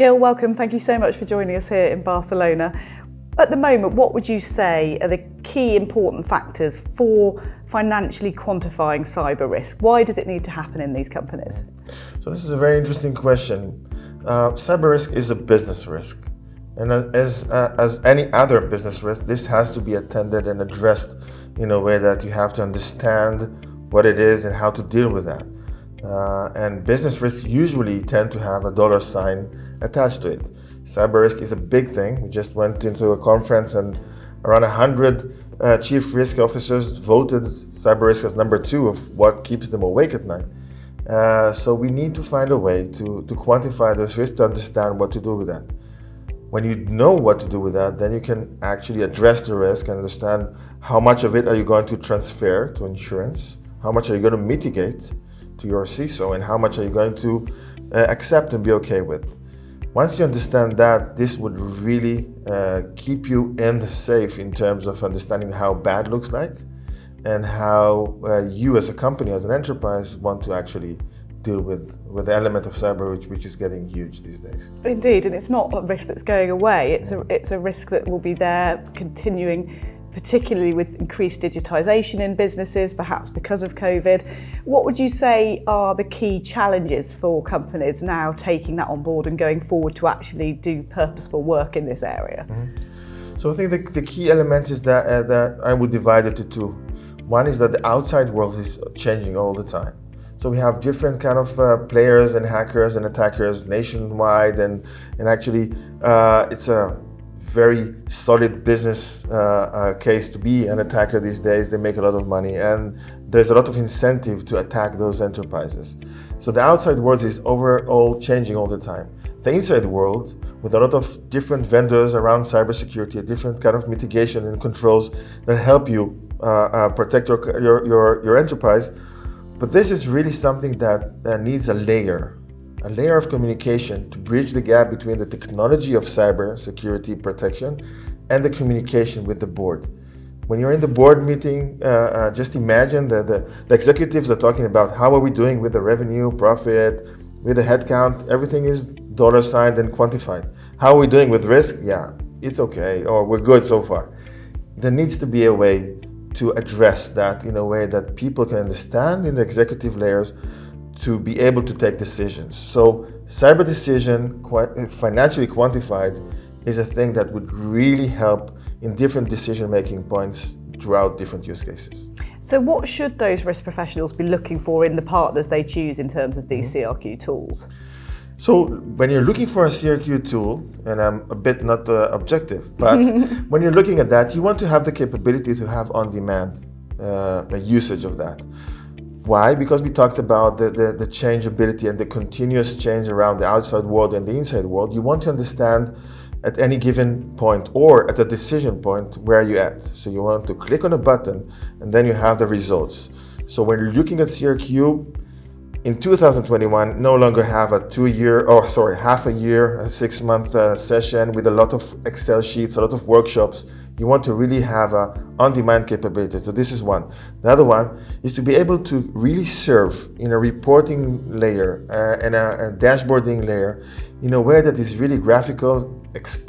Gil, welcome. Thank you so much for joining us here in Barcelona. At the moment, what would you say are the key important factors for financially quantifying cyber risk? Why does it need to happen in these companies? So this is a very interesting question. Cyber risk is a business risk. And as any other business risk, this has to be attended and addressed in a way that you have to understand what it is and how to deal with that. And business risks usually tend to have a dollar sign attached to it. Cyber risk is a big thing. We just went into a conference and around 100 chief risk officers voted cyber risk as number 2 of what keeps them awake at night. So we need to find a way to quantify those risks, to understand what to do with that. When you know what to do with that, then you can actually address the risk and understand how much of it are you going to transfer to insurance, how much are you going to mitigate to your CISO, and how much are you going to accept and be okay with. Once you understand that, this would really keep you safe in terms of understanding how bad looks like and how you as a company, as an enterprise, want to actually deal with the element of cyber which is getting huge these days. Indeed, and it's not a risk that's going away. It's a risk that will be there continuing, particularly with increased digitization in businesses, perhaps because of COVID. What would you say are the key challenges for companies now taking that on board and going forward to actually do purposeful work in this area? Mm-hmm. So I think the key element is that I would divide it into two. One is that the outside world is changing all the time. So we have different kind of players and hackers and attackers nationwide, and actually it's a very solid business case to be an attacker these days. They make a lot of money, and there's a lot of incentive to attack those enterprises. So the outside world is overall changing all the time. The inside world, with a lot of different vendors around cybersecurity, a different kind of mitigation and controls that help you protect your enterprise. But this is really something that needs a layer of communication to bridge the gap between the technology of cyber security protection and the communication with the board. When you're in the board meeting, just imagine that the executives are talking about how are we doing with the revenue, profit, with the headcount. Everything is dollar signed and quantified. How are we doing with risk? Yeah, it's okay, or we're good so far. There needs to be a way to address that in a way that people can understand in the executive layers to be able to take decisions. So cyber decision, financially quantified, is a thing that would really help in different decision-making points throughout different use cases. So what should those risk professionals be looking for in the partners they choose in terms of these CRQ tools? So when you're looking for a CRQ tool, and I'm a bit not objective, but when you're looking at that, you want to have the capability to have on-demand usage of that. Why? Because we talked about the changeability and the continuous change around the outside world and the inside world. You want to understand at any given point or at a decision point where you're at. So you want to click on a button and then you have the results. So when you're looking at CRQ, in 2021, no longer have half a year, a 6-month session with a lot of Excel sheets, a lot of workshops. You want to really have a on-demand capability. So this is one. The other one is to be able to really serve in a reporting layer and a dashboarding layer in a way that is really graphical,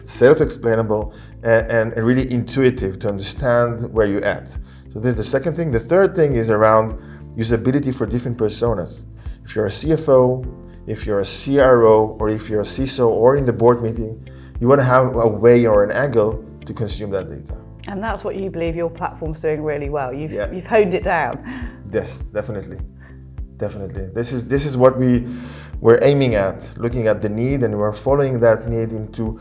self-explainable, and really intuitive to understand where you're at. So this is the second thing. The third thing is around usability for different personas. If you're a CFO, if you're a CRO, or if you're a CISO or in the board meeting, you want to have a way or an angle to consume that data. And that's what you believe your platform's doing really well. You've honed it down. Yes, definitely. This is what we're aiming at, looking at the need, and we're following that need into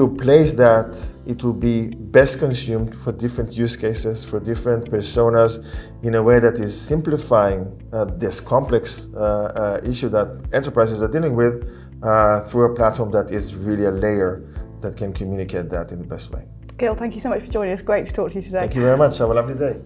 a place that it will be best consumed for different use cases, for different personas, in a way that is simplifying this complex issue that enterprises are dealing with through a platform that is really a layer that can communicate that in the best way. Gil, thank you so much for joining us. Great to talk to you today. Thank you very much. Have a lovely day.